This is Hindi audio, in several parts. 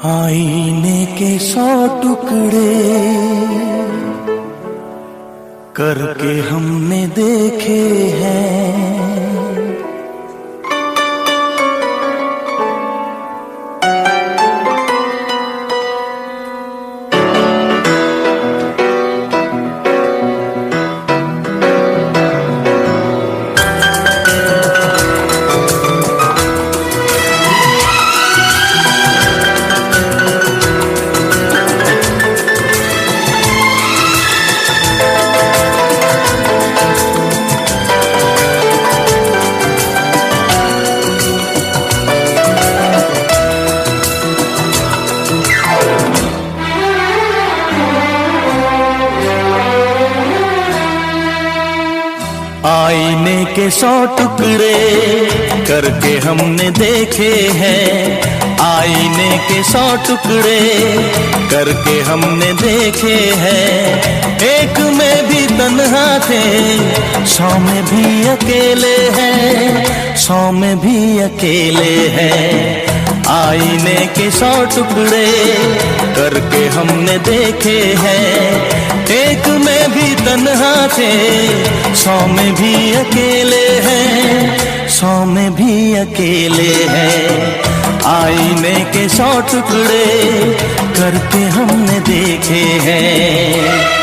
आईने के 100 टुकड़े करके हमने देखे हैं। आईने के 100 टुकड़े करके हमने देखे हैं। आईने के 100 टुकड़े करके हमने देखे हैं। एक में भी तन्हा थे, 100 में भी अकेले हैं, 100 में भी अकेले हैं। आईने के 100 टुकड़े करके हमने देखे हैं। एक में भी तन्हा थे, 100 में भी अकेले हैं, 100 में भी अकेले हैं। आईने के 100 टुकड़े करके हमने देखे हैं।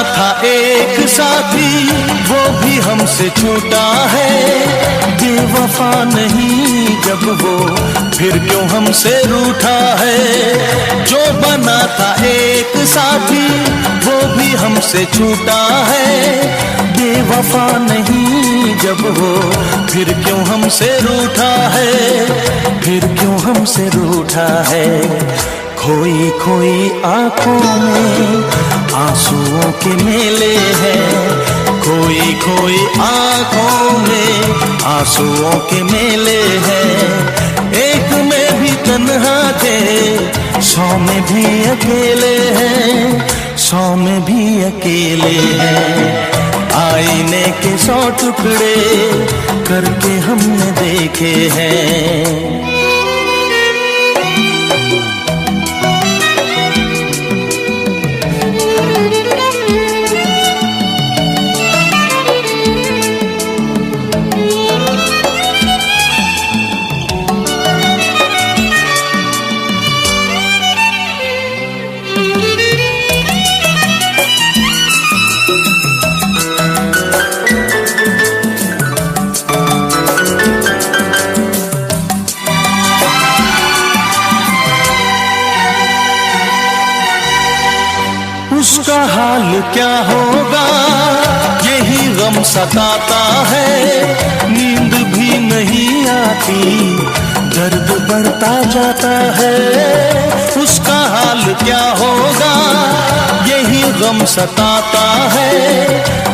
था एक साथी वो भी हमसे छूटा है। बेवफा नहीं जब वो फिर क्यों हमसे रूठा है। जो बना था एक साथी वो भी हमसे छूटा है। बेवफा नहीं जब वो फिर क्यों हमसे रूठा है, फिर क्यों हमसे रूठा है। खोई खोई आंखों में आंसुओं के मेले हैं। खोई खोई आंखों में आंसुओं के मेले हैं। एक में भी तन्हा थे, 100 में भी अकेले हैं, 100 में भी अकेले हैं। आईने के 100 टुकड़े करके हमने देखे हैं। उसका हाल क्या होगा यही गम सताता है। नींद भी नहीं आती, दर्द बढ़ता जाता है। उसका हाल क्या होगा यही गम सताता है।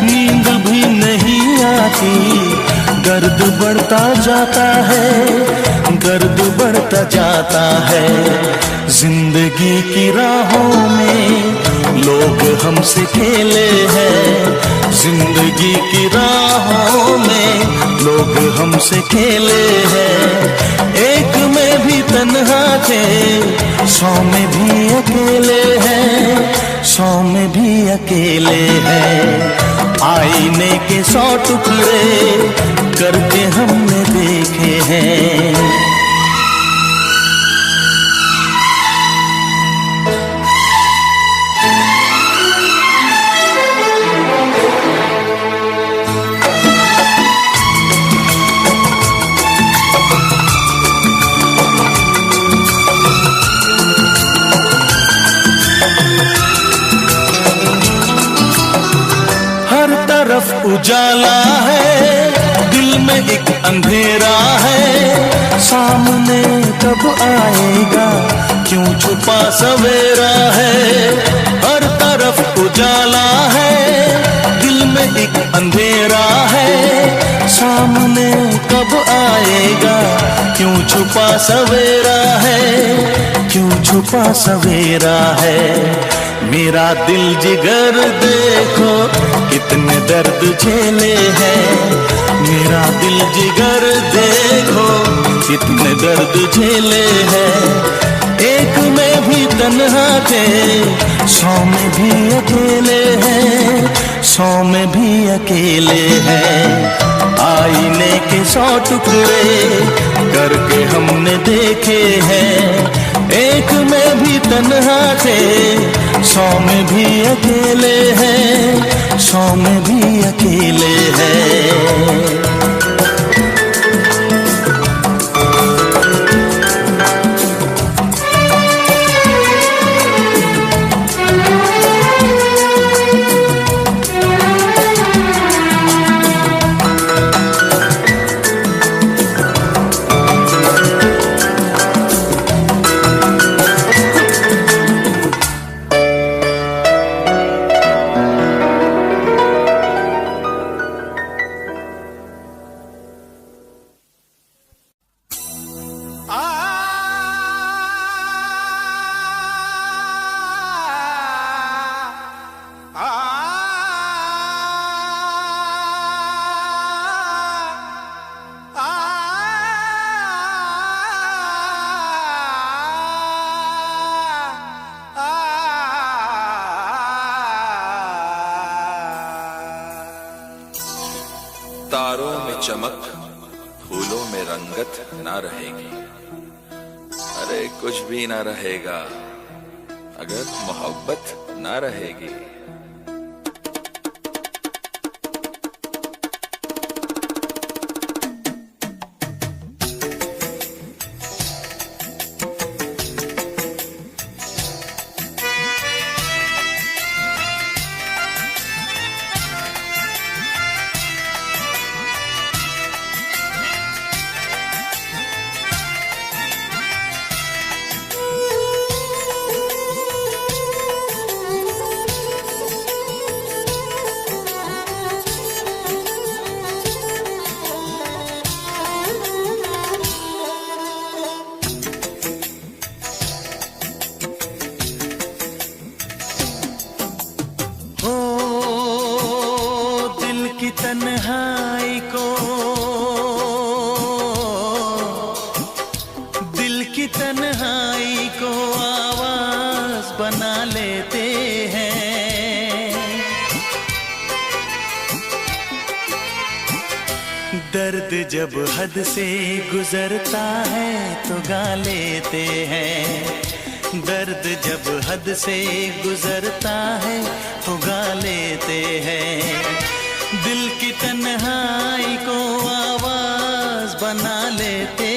नींद भी नहीं आती, दर्द बढ़ता जाता है, दर्द बढ़ता जाता है। जिंदगी की राहों में लोग हमसे खेले हैं। जिंदगी की राहों में लोग हमसे खेले हैं। एक में भी तन्हा थे, 100 में भी अकेले हैं, 100 में भी अकेले हैं। आईने के 100 टुकड़े करके हमने देखे हैं। तरफ उजाला है, दिल में में एक अंधेरा है, सामने कब आएगा, क्यों छुपा सवेरा है। हर तरफ उजाला है, दिल में एक अंधेरा है, सामने कब आएगा, क्यों छुपा सवेरा है, क्यों छुपा सवेरा है। मेरा दिल जिगर देखो कितने दर्द झेले हैं, मेरा दिल जिगर देखो कितने दर्द झेले हैं। एक में भी तन्हा थे, 100 में भी अकेले हैं, 100 में भी अकेले हैं। आईने के 100 टुकड़े करके हमने देखे हैं, एक में भी तन्हा थे, 100 में भी अकेले हैं, 100 में भी अकेले हैं। तारों में चमक, फूलों में रंगत ना रहेगी। अरे कुछ भी ना रहेगा अगर मोहब्बत ना रहेगी। तन्हाई को, दिल की तन्हाई को आवाज बना लेते हैं। दर्द जब हद से गुजरता है तो गा लेते हैं, दर्द जब हद से गुजरता है तो गा लेते हैं। दिल की तन्हाई को आवाज बना लेते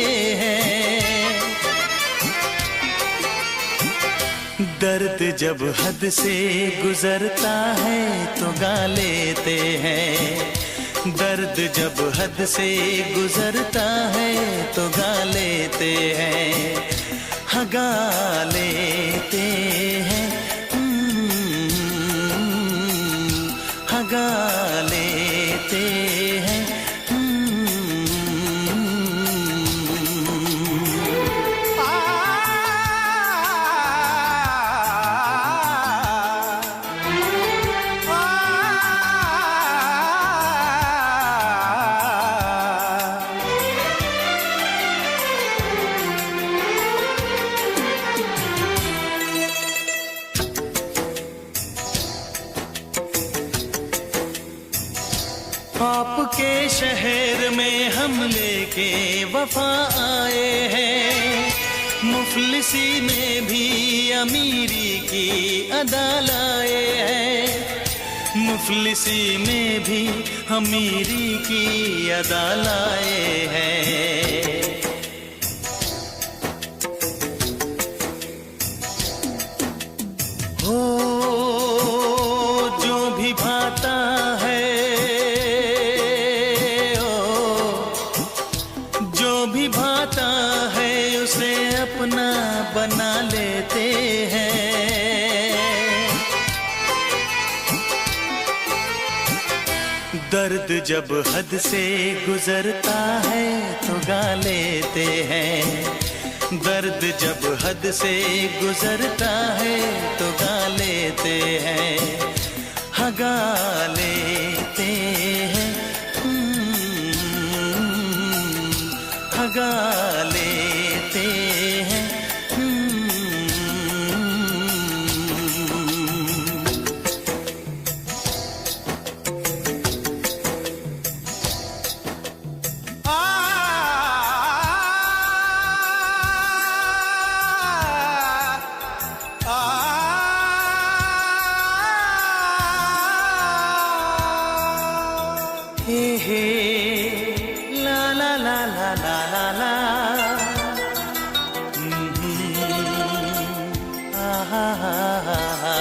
हैं। दर्द जब हद से गुजरता है तो गा लेते हैं, दर्द जब हद से गुजरता है तो गा लेते हैं, हाँ गा लेते हैं, हाँ गा लेते हैं। आपके शहर में हम लेके वफा आए हैं, मुफलिसी में भी अमीरी की अदा लाए हैं, मुफलिसी में भी अमीरी की अदा लाए हैं। हो जो भी भाता है दर्द जब हद से गुजरता है तो गा लेते हैं। दर्द जब हद से गुजरता है तो गा लेते हैं। हाँ गा लेते हैं। हाँ गा लेते हैं। हे हे ला ला ला ला ला ला ला हा हा हा हा।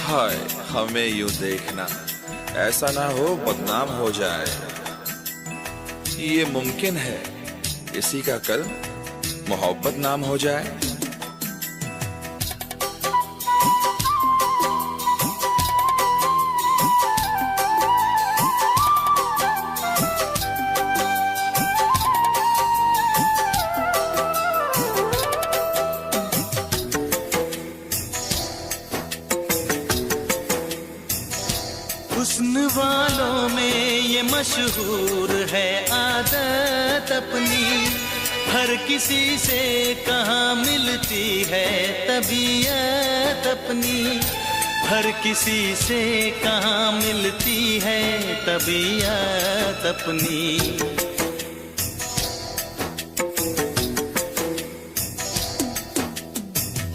हाय हमें यूं देखना, ऐसा ना हो बदनाम हो जाए। ये मुमकिन है इसी का कल मोहब्बत नाम हो जाए। हुस्न वालों में ये मशहूर है आदत अपनी, हर किसी से कहाँ मिलती है तबीयत अपनी। हर किसी से कहाँ मिलती है तबीयत अपनी।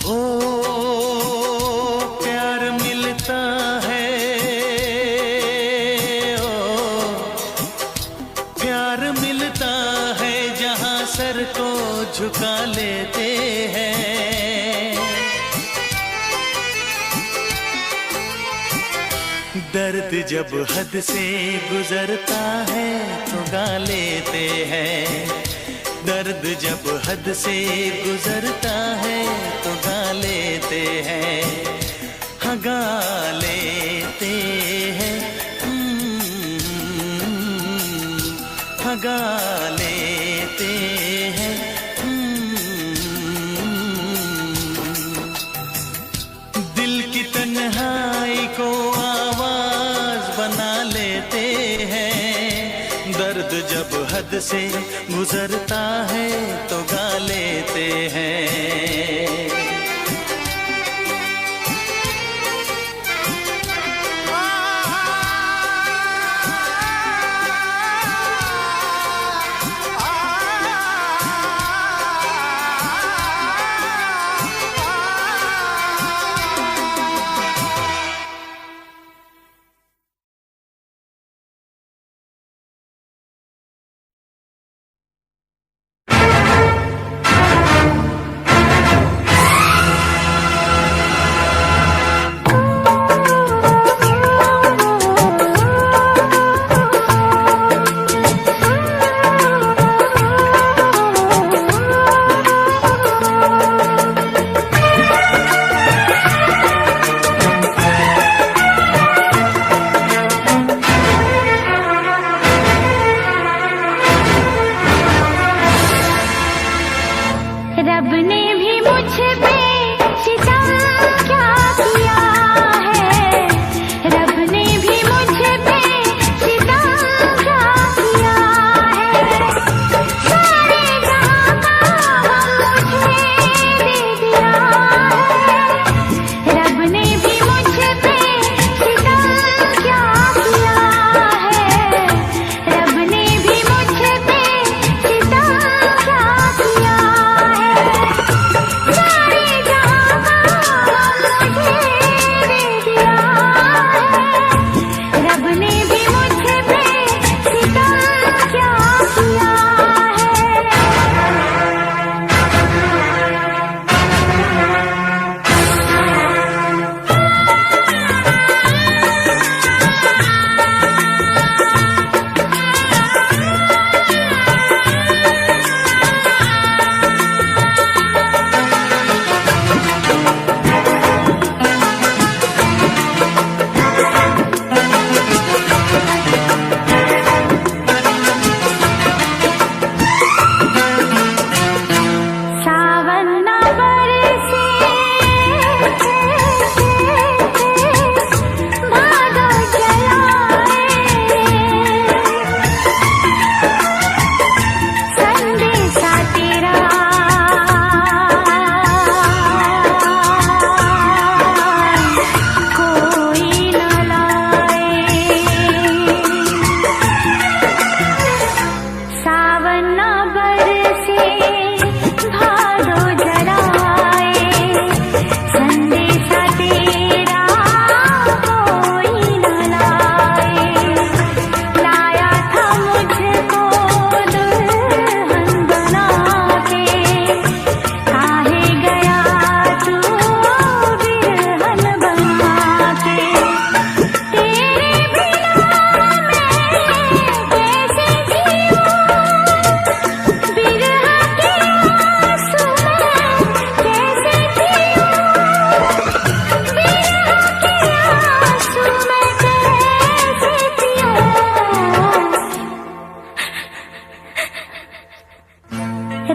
हो प्यार मिलता है, प्यार मिलता है जहाँ सर को झुका लेते हैं। दर्द जब हद से गुजरता है तो गा लेते हैं। दर्द जब हद से गुजरता है तो गा लेते हैं। हाँ गा लेते हैं। हाँ गा लेते हैं। दिल की तन्हाई को आवाज बना लेते हैं। दर्द जब हद से गुजरता है तो गा लेते हैं।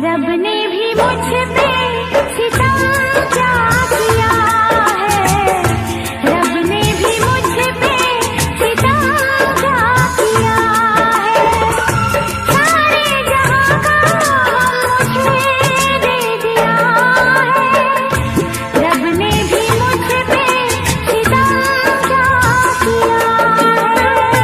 रब ने भी मुझ पे सितम क्या किया है, रब ने भी मुझ पे सितम क्या किया है। सारे जहां का मुझे दे दिया है, रब ने भी मुझ पे सितम क्या किया है।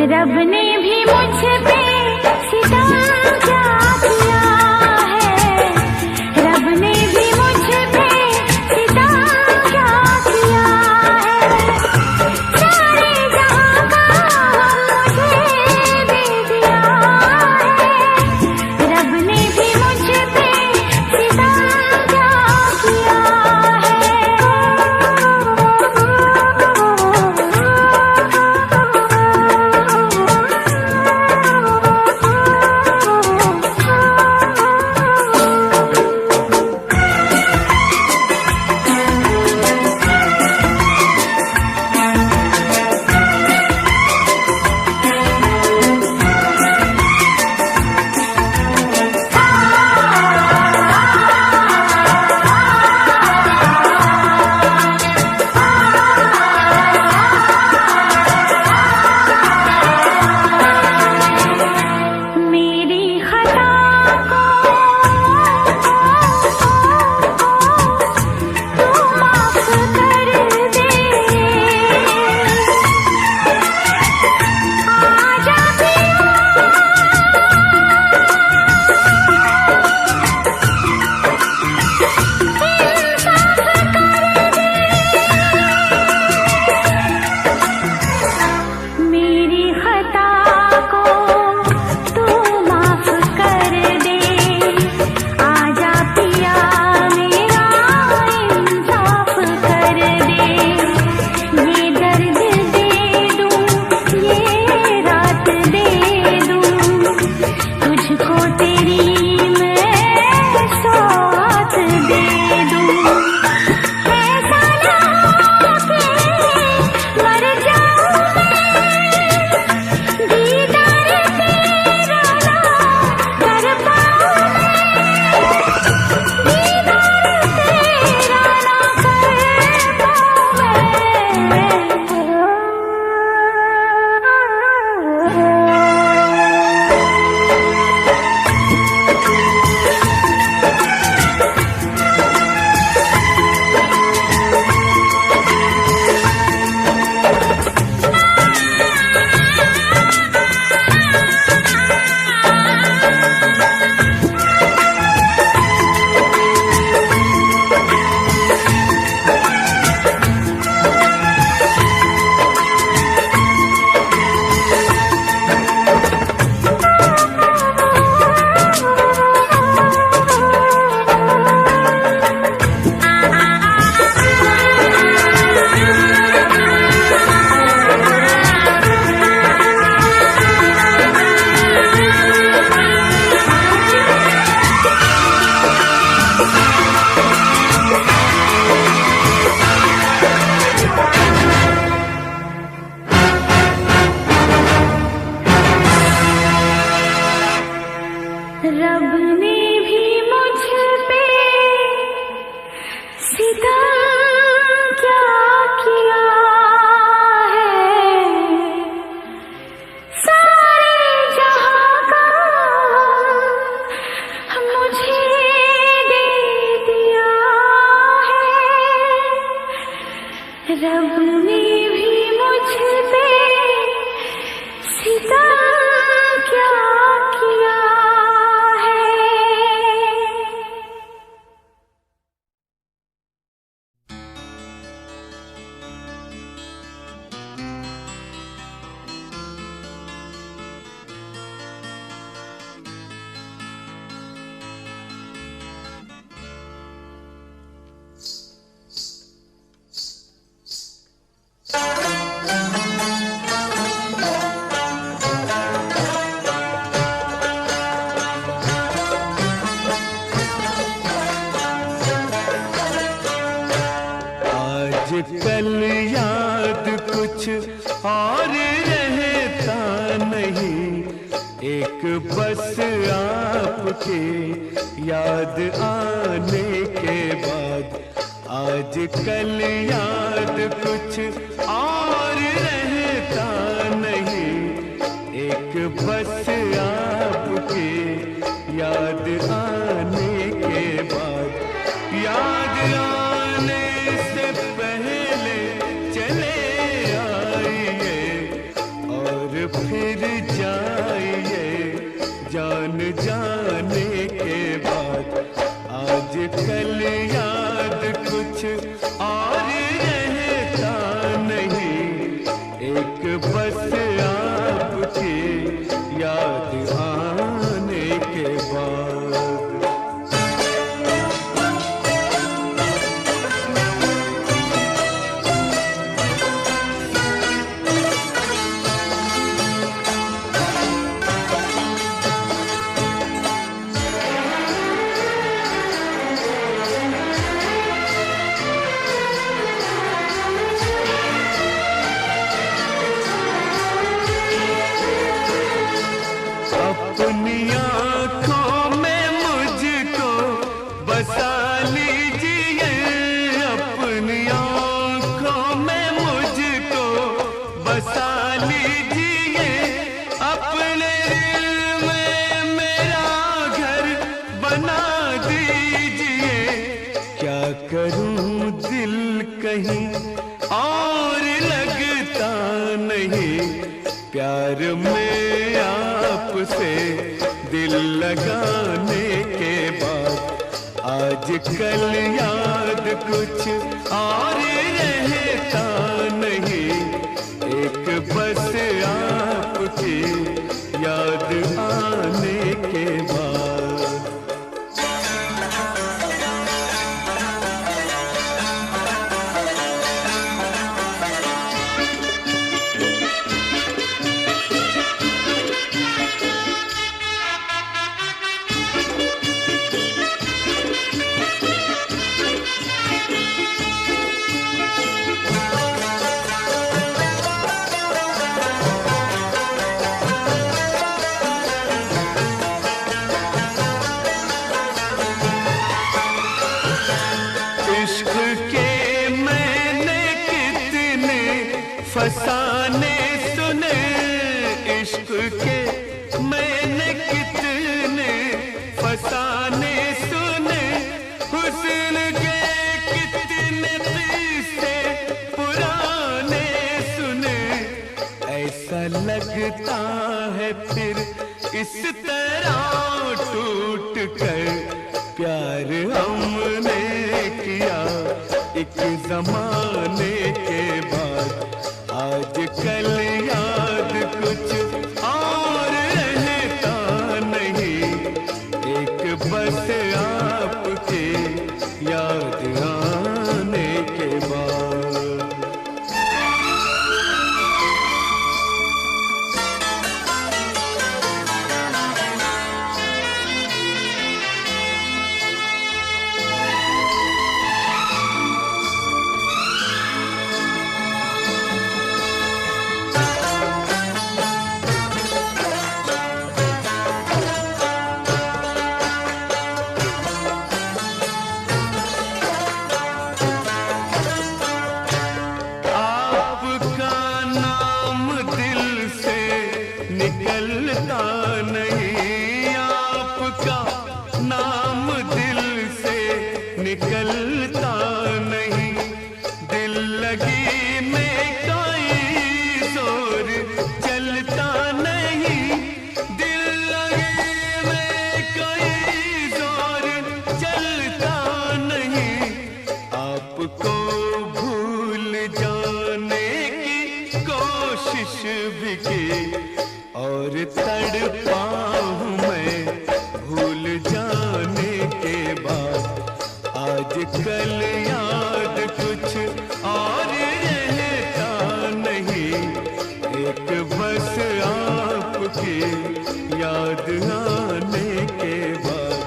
रब ने भी मुझ पे सितम क्या किया है, रब ने भी मुझ पे सितम क्या किया है। सारे जहां का मुझे दे दिया है, रब ने भी मुझ पे सितम क्या किया सितम क्या किया है, सारे जहां का मुझे दे दिया है। रब ने भी मुझ पे सितम क्या किया है। कल याद कुछ और रहता नहीं, एक बस आपके याद आने के बाद। आज कल याद कुछ और रहता नहीं, एक बस आपके याद आने के बाद। याद आने से पहले चले आइए और फिर जाइए जान जाने के बाद। आज कल याद कुछ और रहता नहीं, एक बस आपकी याद आने के बाद। अपनी आँखों में मुझको बसा लीजिए, अपनी आँखों में मुझको बसा लीजिए। अपने दिल में मेरा घर बना दीजिए। क्या करूं दिल कहीं और लगता नहीं, प्यार में आपसे दिल लगाने के बाद। आज कल याद कुछ और रहता नहीं, एक बस आपकी याद आने के बाद। इश्क के मैंने कितने फसाने सुने, इश्क के मैंने कितने फसाने सुने। हुस्न के कितने किस्से पुराने सुने। ऐसा लगता है फिर इस तरह टूट कर प्यार हमने किया एक जमाने के बाद। आज कल याद कुछ और रहता नहीं, एक बस आपके याद आने के बाद। चलता नहीं, दिल लगी में कोई जोर चलता नहीं, दिल लगी में कोई जोर चलता नहीं। आपको भूल जाने की कोशिश भी की और तड़पा हूँ मैं भूल जाने के बाद। आजकल याद कुछ और रहता नहीं, एक बस आपकी याद आने के बाद।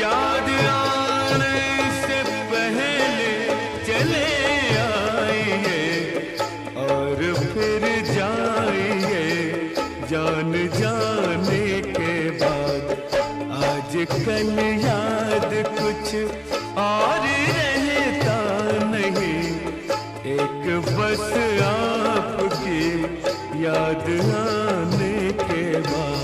याद आने से पहले चले आइए और फिर जाइए जान जाने के बाद। आजकल याद कुछ और रहता नहीं, एक बस आपकी याद आने के बाद।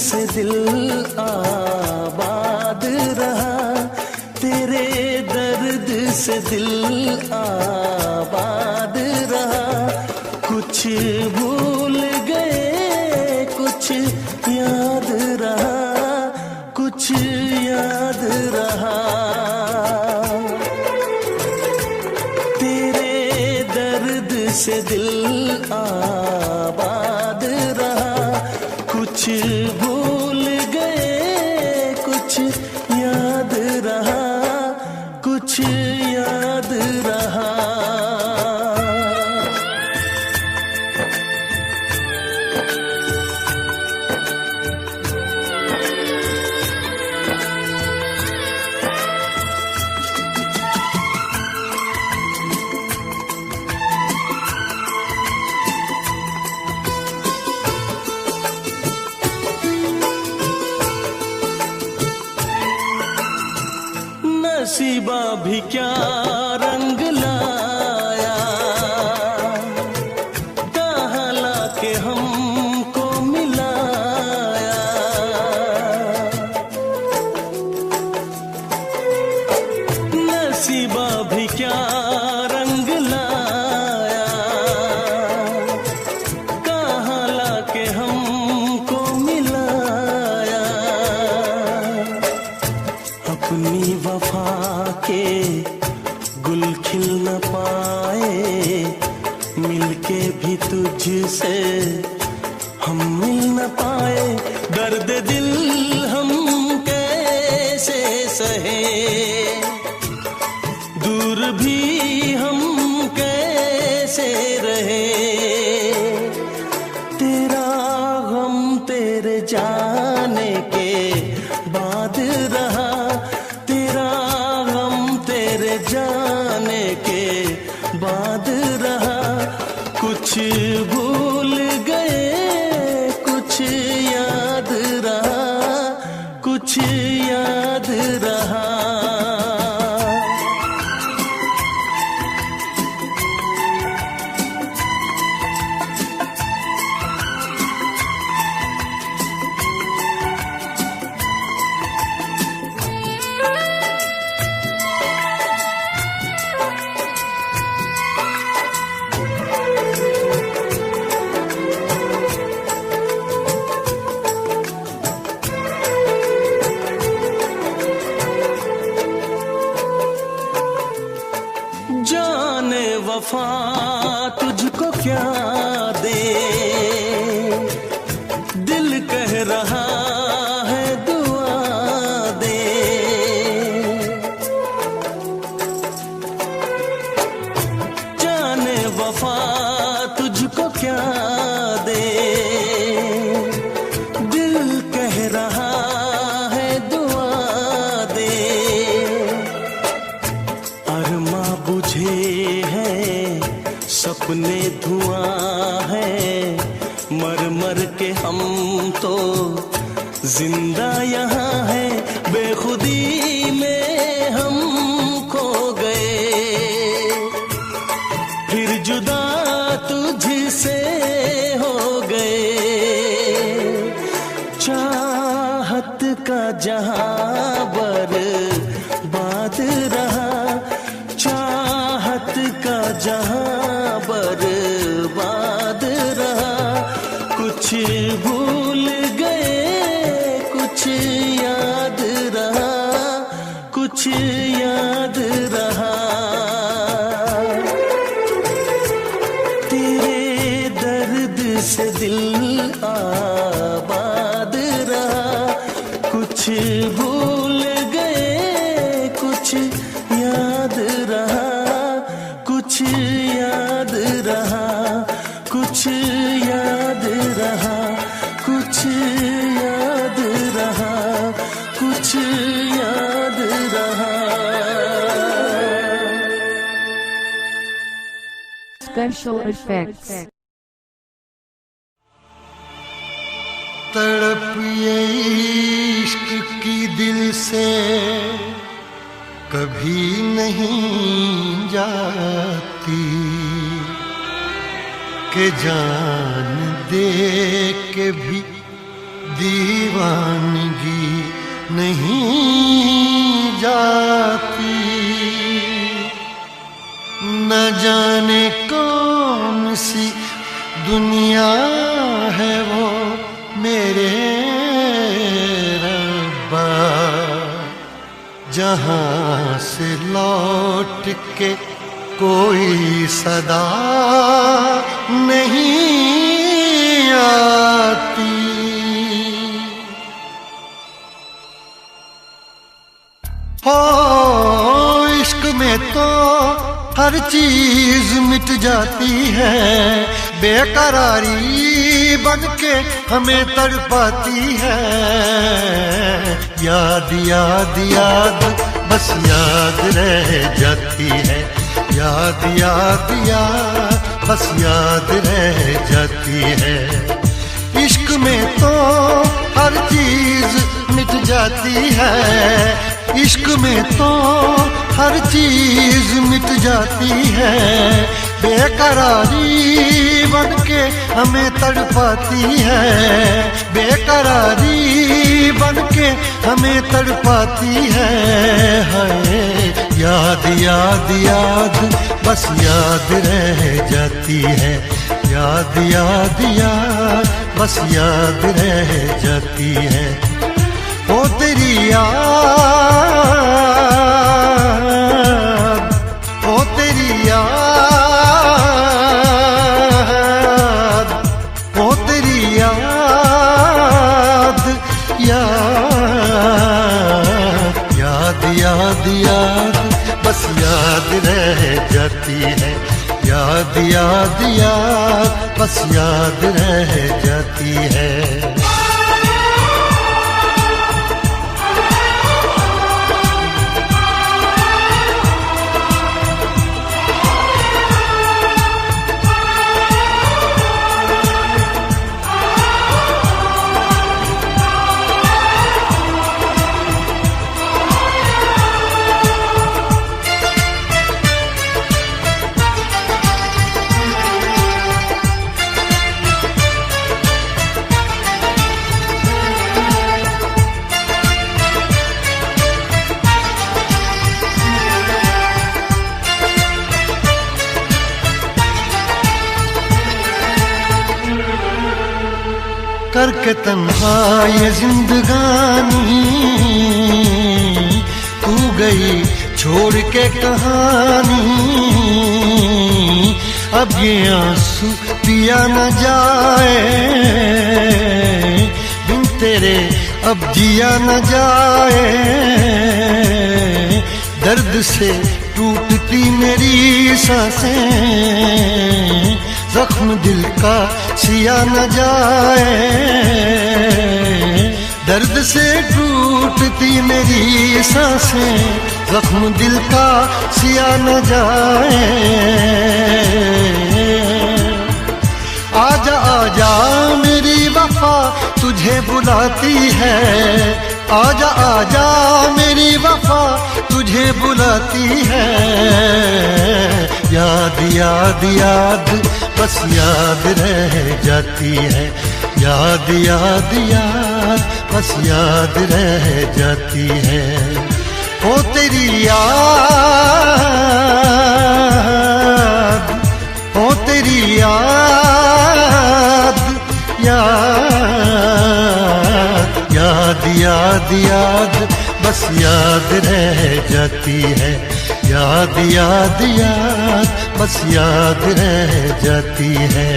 से दिल आबाद रहा, तेरे दर्द से दिल आबाद रहा। कुछ भूल गए कुछ याद रहा, कुछ याद रहा। तेरे दर्द से दिल आबाद रहा, कुछ भूल गए कुछ याद रहा, कुछ याद रहा। नसीबा भी क्या रंग लाया, कहाँ लाके हमको मिलाया। नसीबा भी क्या रंग लाया, कहाँ लाके हमको मिलाया। अपनी वफा के गुल खिल न पाए, मिलके भी तुझसे हम मिल न पाए। दर्द दिल हम कैसे सहे, दूर भी हम कैसे रहे। तेरा गम तेरे जाने के बाद रहा, जाने के बाद रहा। कुछ भूल गए कुछ याद रहा, कुछ याद रहा। जाने वफा तुझको क्या दे, दिल कह रहा है दुआ दे। बेवफा तुझको क्या दे, दिल कह रहा है दुआ दे। अरमा बुझे हैं सपने धुआं है, मर मर के हम तो जिंदा यहाँ है। बेखुदी में हम खो गए, फिर जुदा तुझसे हो गए। चाहत का जहां बर्बाद रहा, चाहत का जहां बर्बाद रहा। कुछ भूल गए कुछ याद रहा, कुछ याद रहा। तेरे दर्द से दिल आबाद रहा। कुछ भूल गए कुछ याद रहा, कुछ याद रहा, कुछ याद रहा, कुछ याद रहा, कुछ याद रहा। Special effects. तड़प ये इश्क की दिल से कभी नहीं जाती, कि जान दे के भी दीवानगी नहीं जाती। न जाने कौन सी दुनिया है वो मेरे रब्बा, जहां से लौट के कोई सदा नहीं आती। हो इश्क में तो हर चीज मिट जाती है, बेकरारी बन के हमें तड़पाती है। याद याद याद बस याद रह जाती है, याद याद याद बस याद रह जाती है। इश्क में तो हर चीज मिट जाती है, इश्क में तो हर चीज मिट जाती है। बेकरारी बन के हमें तड़पाती है, बेकरारी बन के हमें तड़पाती है। हाय याद याद याद बस याद रह जाती है, याद याद याद बस याद रह जाती है। ओ तेरी याद, ओ तेरी याद, ओ तेरी याद, याद याद याद याद बस याद रह जाती है, याद याद याद बस याद रह जाती है। करके तन्हा ये जिंदगानी तू गई छोड़ के कहानी। अब ये आंसू पिया न जाए बिन तेरे, अब जिया न जाए। दर्द से टूट छूटती मेरी सांसें, जख्म दिल का सिया न जाए, दर्द से टूटती मेरी सांसें, जख्म दिल का सिया न जाए। आजा आजा मेरी वफा तुझे बुलाती है, आजा आजा मेरी वफा तुझे बुलाती है। याद याद याद बस याद रह जाती है, याद याद याद बस याद रह जाती है। ओ तेरी याद, ओ तेरी याद, याद याद याद याद बस याद रह जाती है, याद याद याद बस याद रह जाती है।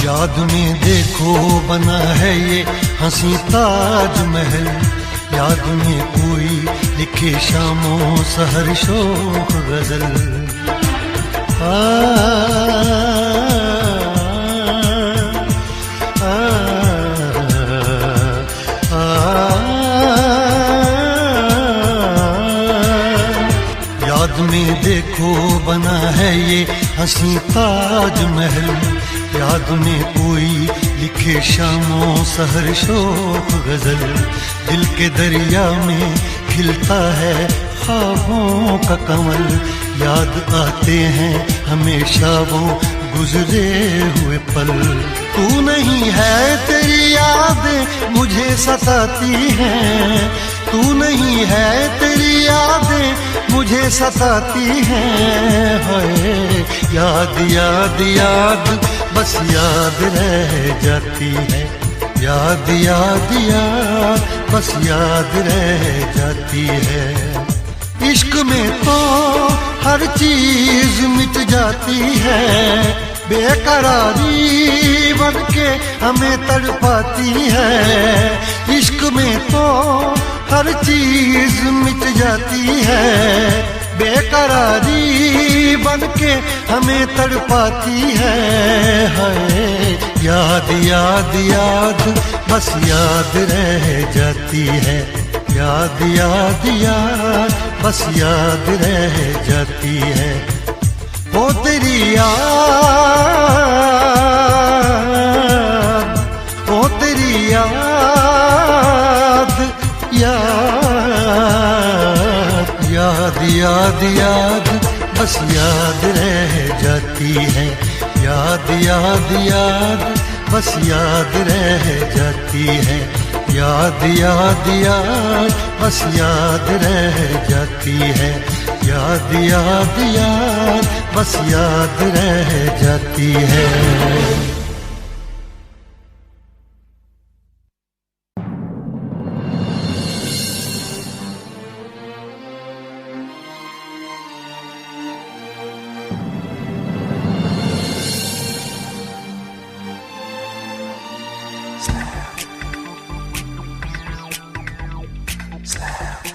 याद में देखो बना है ये हंसी ताजमहल, याद में कोई लिखे शामों सहर शोक गजल। याद में देखो बना है ये हंसी ताजमहल, याद में कोई लिखे शामों सहर शोक गजल। दिल के दरिया में खिलता है ख्वाबों का कमल, याद आते हैं हमेशा वो गुजरे हुए पल। तू नहीं है तेरी याद मुझे सताती है, तू नहीं है तेरी यादें मुझे सताती हैं। हाय याद याद याद बस याद रह जाती है, याद याद याद बस याद रह जाती है। इश्क में तो हर चीज मिट जाती है, बेकरारी बन के हमें तड़पाती है। इश्क में तो हर चीज मिट जाती है, बेकरारी बन के हमें तड़पाती है। हाय याद याद याद बस याद रह जाती है, याद याद याद बस याद रह जाती है। ओ तेरी याद, ओ तेरी याद, याद याद याद याद बस याद रह जाती है, याद याद याद बस याद रह जाती है। याद याद याद बस याद रह जाती है, याद याद याद बस याद रह जाती है। Slam.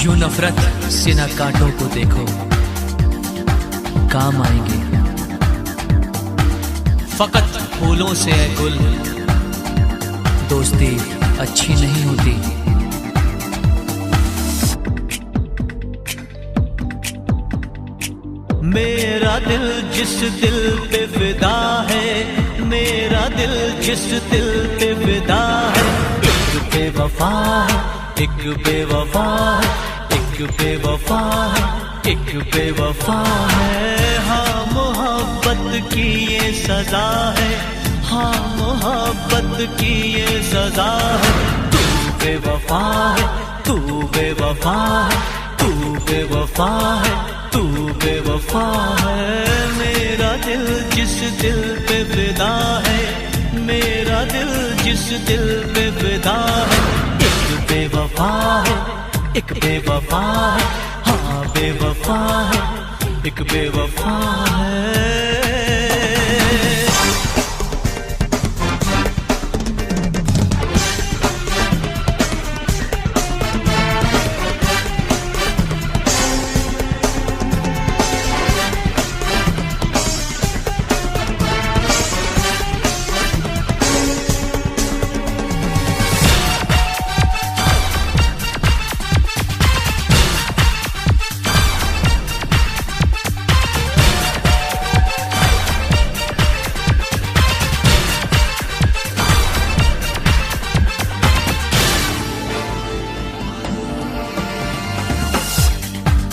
यूं नफरत से न कांटों को देखो, काम आएंगे फकत फूलों से है गुल, दोस्ती अच्छी नहीं होती। मेरा दिल जिस दिल पे फिदा है, मेरा दिल जिस दिल पे फिदा है, एक बेवफा है, एक बेवफा है, एक बेवफा है, एक बेवफा है। हाँ मोहब्बत की ये सजा है, हाँ मोहब्बत की ये सजा है। तू बेवफा है, तू बेवफा है, तू बेवफा है, तू बेवफा है। मेरा दिल जिस दिल पे फिदा है, मेरा दिल जिस दिल पे फिदा है, एक बेवफा है, एक बेवफा है, हाँ बेवफा है, एक बेवफा है।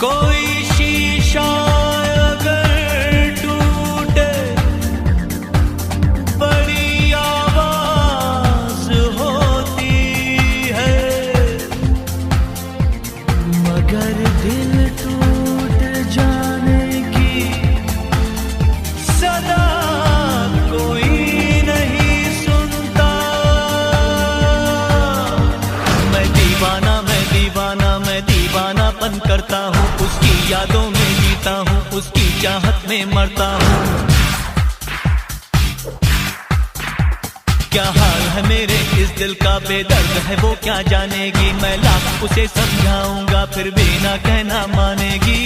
कोई शीशा अगर टूटे, बड़ी आवाज होती है, मगर दिल टूट जाने की सदा कोई नहीं सुनता। मैं दीवाना, मैं दीवाना, मैं दीवानापन करता हूँ, उसकी यादों में जीता हूँ, उसकी चाहत में मरता हूँ। क्या हाल है मेरे इस दिल का, बेदर्द है वो क्या जानेगी। मैं लाख उसे समझाऊंगा फिर भी ना कहना मानेगी।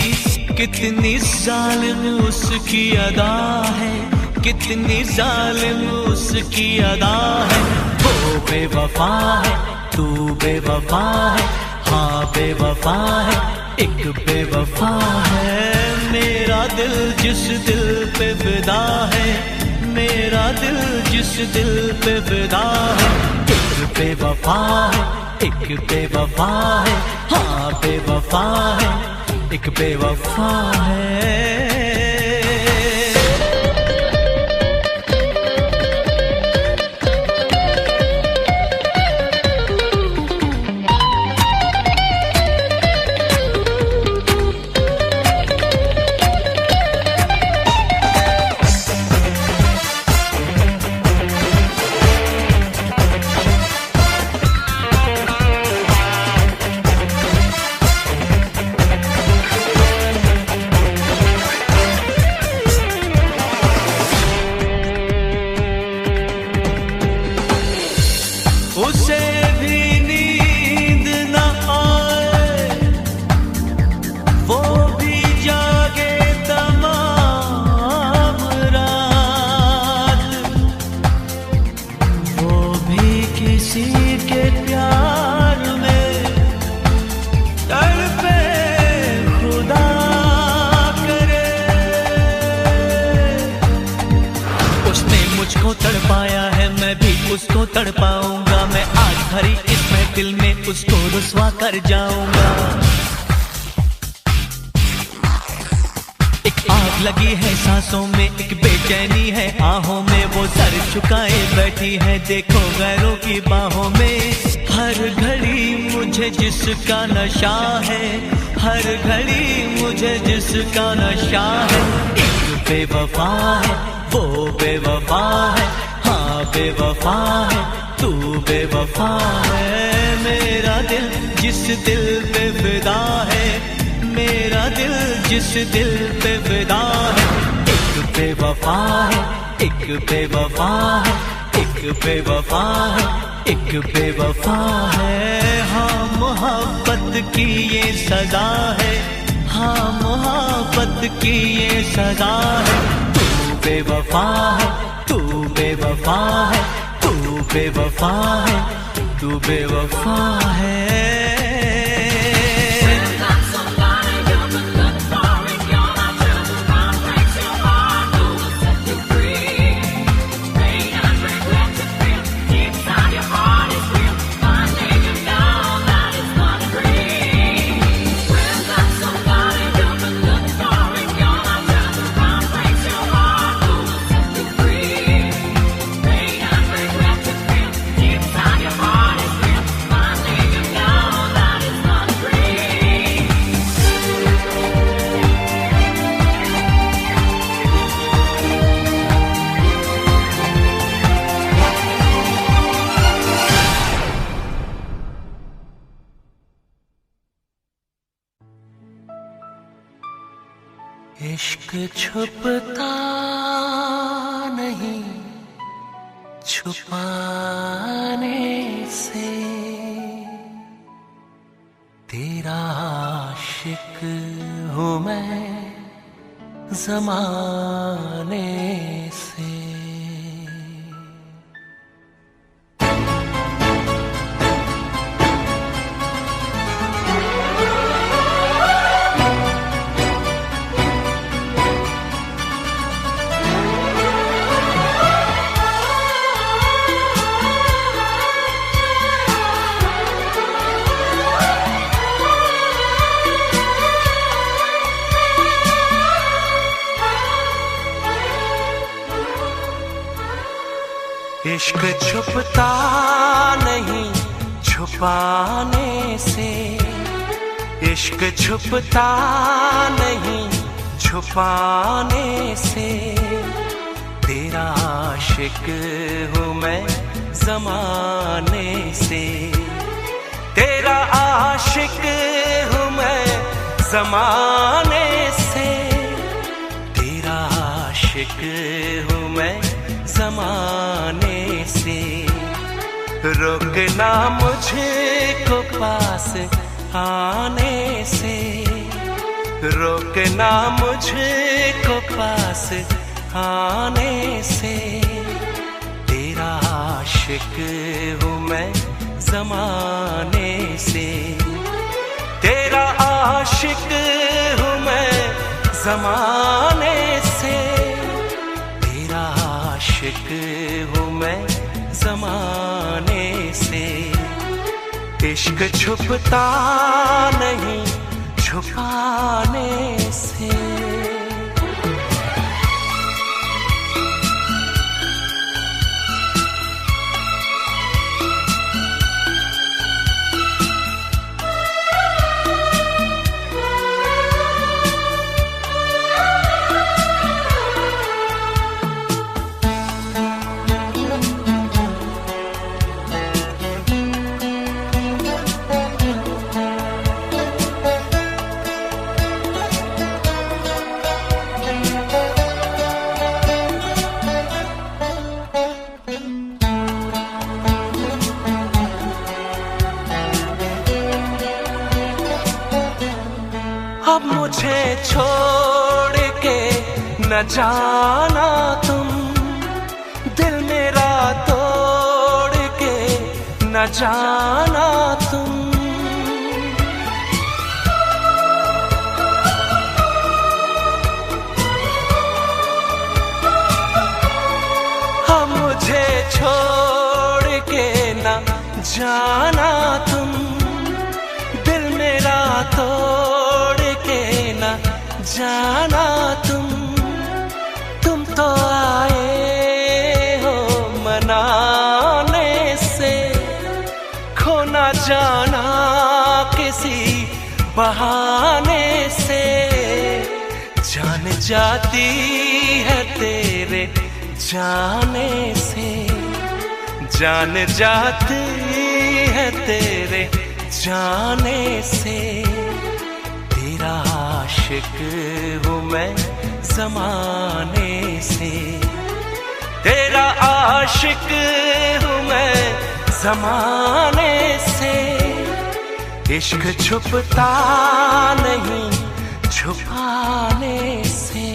कितनी जालिम उसकी अदा है, कितनी जालिम उसकी अदा है। वो बेवफा है, तू बेवफा है, हाँ बेवफा है, एक बेवफा है। मेरा दिल जिस दिल पे फिदा है, मेरा दिल जिस दिल पे फिदा है, एक बेवफा है, एक बेवफा है, हाँ बेवफा है, एक बेवफा है। उसको तड़पाऊंगा। मैं आज भरी इस महफिल में उसको रुसवा कर जाऊंगा। एक आग लगी है सांसों में, एक बेचैनी है आहों में, वो सर झुकाए बैठी है देखो गैरों की बाहों में। हर घड़ी मुझे जिसका नशा है, हर घड़ी मुझे जिसका नशा है। एक बेवफा है वो बेवफा है, हाँ बेवफा है तू बेवफा है। मेरा दिल जिस दिल पे फिदा है, मेरा दिल जिस दिल पे फिदा है। एक बेवफा है, एक बेवफा है, एक बेवफा है, एक बेवफा है। हाँ मोहब्बत की ये सजा है, हाँ मोहब्बत की ये सजा है। तू बेवफा है, तू बेवफा है, तू बेवफा है, तू बेवफा है। इश्क छुपता नहीं छुपाने से, तेरा आशिक हूँ मैं ज़माने से। इश्क छुपता नहीं छुपाने से, इश्क छुपता नहीं छुपाने से। तेरा आशिक हूँ मैं ज़माने से, तेरा आशिक हूँ मैं ज़माने से, तेरा आशिक हूँ मैं ज़माने से। रोकना मुझको पास आने से, रोकना मुझको पास आने से। तेरा आशिक हूँ मैं ज़माने से, तेरा आशिक हूँ मैं ज़माने से, तेरा आशिक हूँ मैं ज़माने से। इश्क छुपता नहीं छुपाने से। अब मुझे छोड़ के न जाना तुम, दिल मेरा तोड़ के न जाना तुम। अब मुझे छोड़ जाना तुम दिल मेरा तोड़ के ना जाना तुम तो आए हो मनाने से खो ना जाना किसी बहाने से जान जाती है तेरे जाने से जान जाती है तेरे जाने से तेरा आशिक हूँ मैं ज़माने से तेरा आशिक हूँ मैं ज़माने से इश्क छुपता नहीं छुपाने से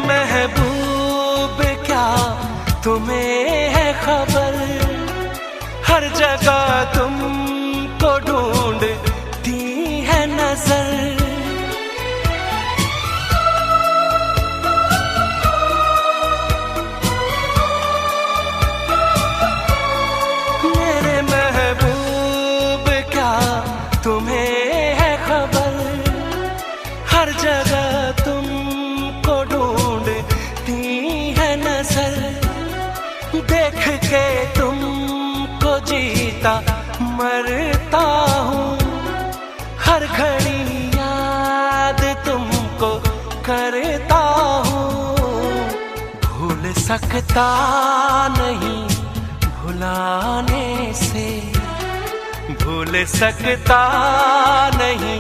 महबूब क्या तुम्हें है खबर हर जगह तुमको ढूंढती है नजर मेरे महबूब क्या तुम्हें है खबर हर जगह तुमको ढूंढती है नजर देख के तुमको जीता मरता हूँ हर घड़ी याद तुमको करता हूँ भूल सकता नहीं भुलाने से भूल सकता नहीं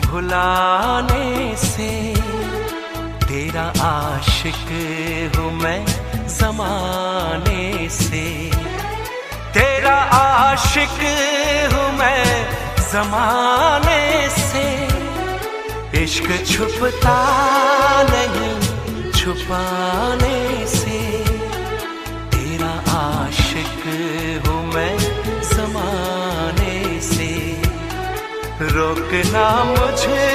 भुलाने से तेरा आशिक हूँ मैं ज़माने से तेरा आशिक हूँ मैं ज़माने से इश्क छुपता नहीं छुपाने से तेरा आशिक हूँ मैं ज़माने से रोकना मुझे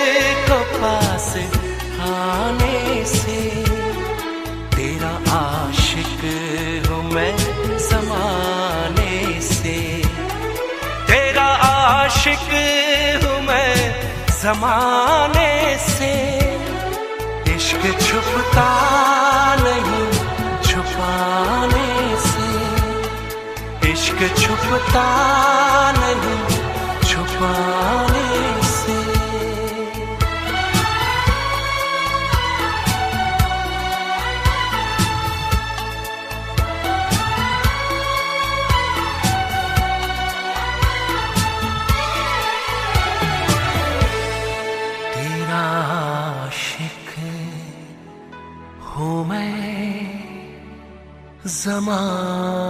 को पास आने से तेरा आशिक हूँ मैं ज़माने से तेरा आशिक हूँ मैं ज़माने से इश्क छुपता नहीं छुपाने से इश्क छुपता नहीं छुपाने से हूँ मैं ज़माने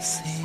से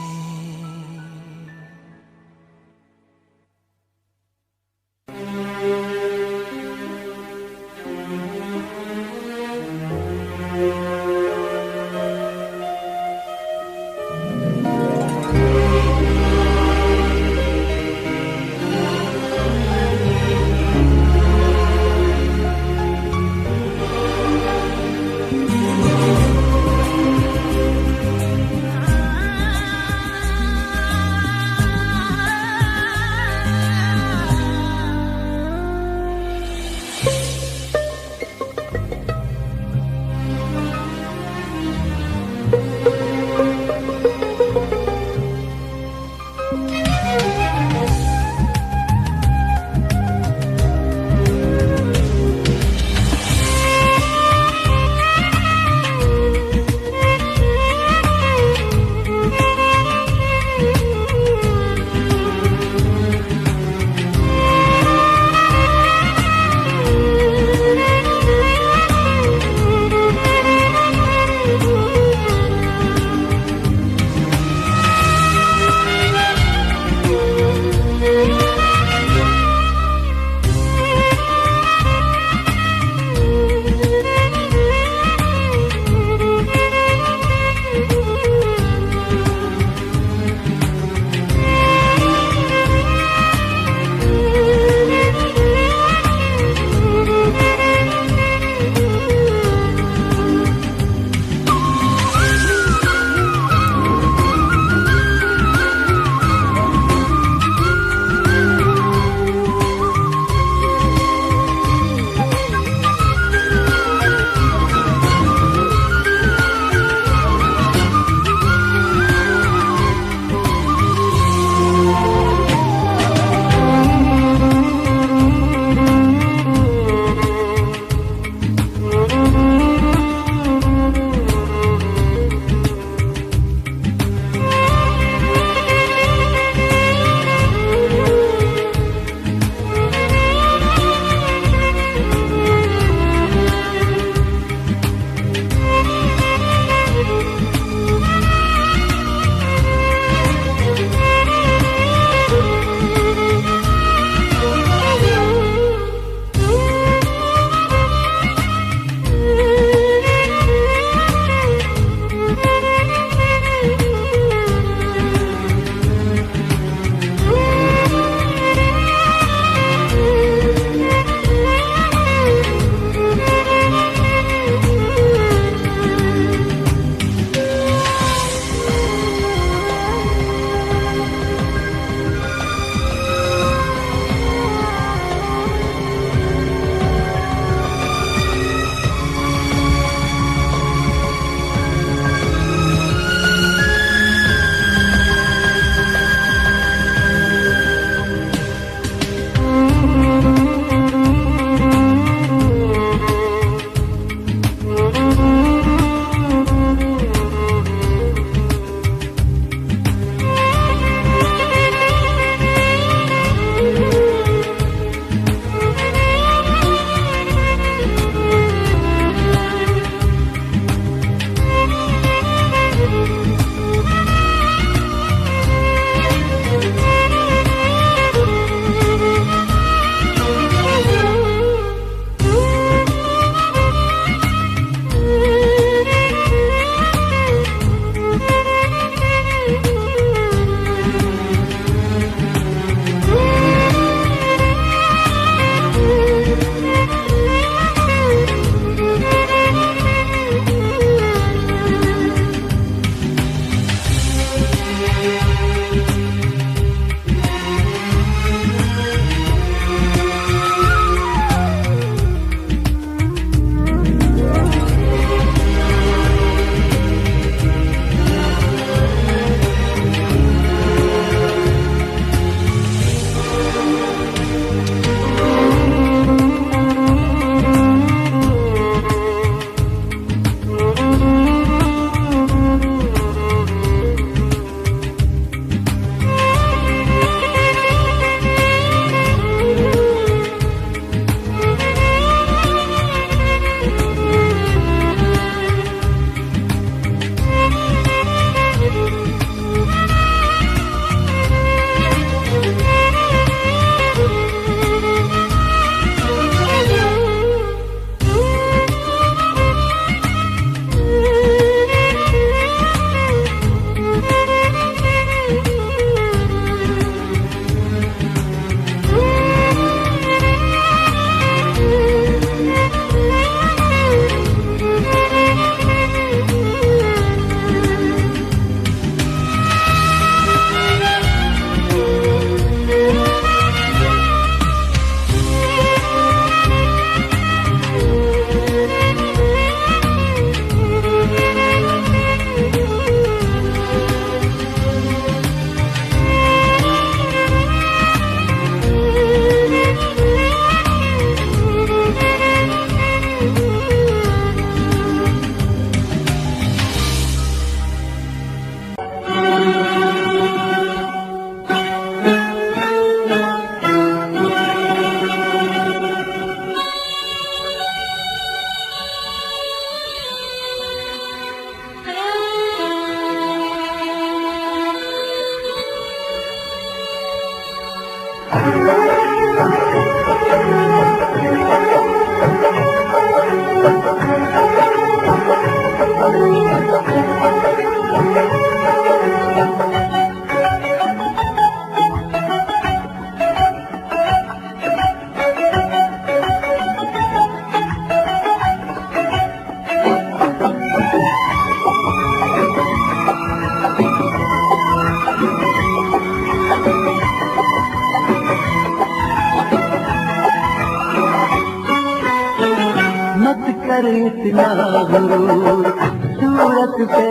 इतना गुरूर, सूरत पे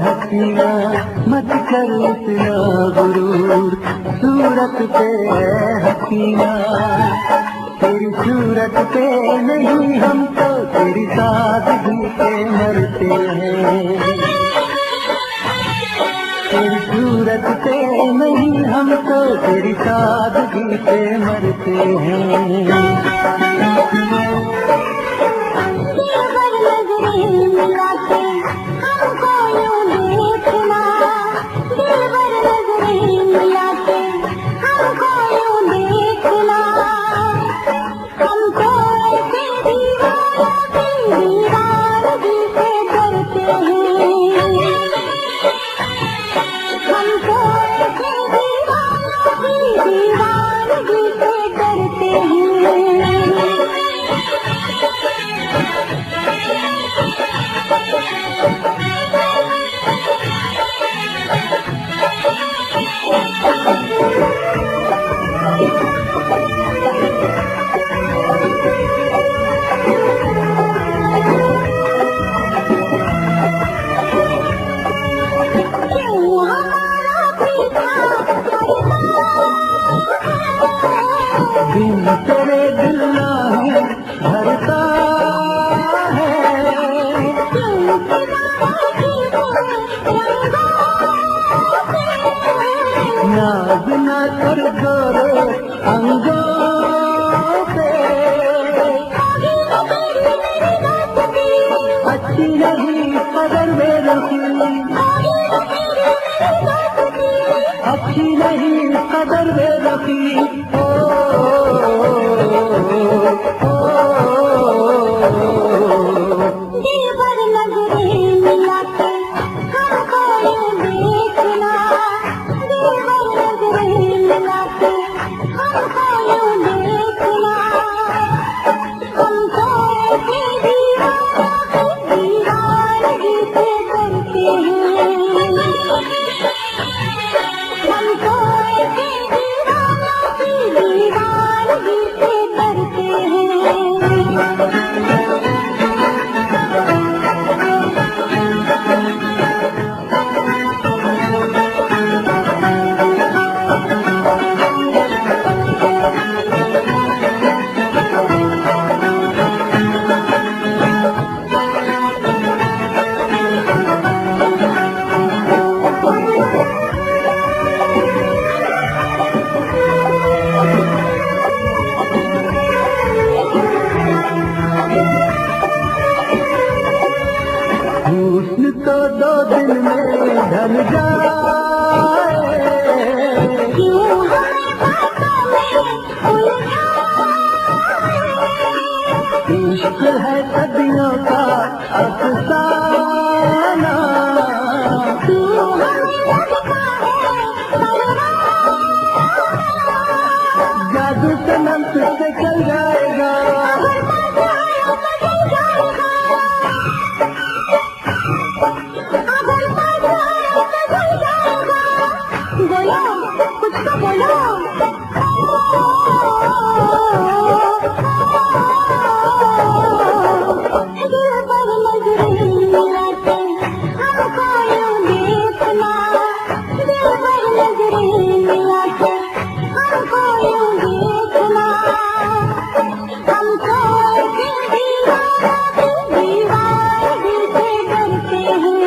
हसीना मत कर इतना गुरूर, सूरत पे हसीना। तेरी सूरत पे नहीं हम तो तेरी सादगी पे मरते हैं, तेरी सूरत पे नहीं हम तो तेरी सादगी पे मरते हैं। बिन तेरे दिल नहीं भरता है, नाज न कर गोरे अंगों पे, अच्छी नहीं कदर में रखी, अच्छी नहीं कदर में रखी। हुस्न तो 2 दिन में ढल जाए, इश्क है सदियों का अफसाना, जादू सनम तुझसे चल जाएगा, कुछ तो बोलो। दिल पर नजरें मिलाते हमको यूं देखना, दिल पर नजरें मिलाते हमको यूं देखना, हमको दीवार दिल से डरते हैं।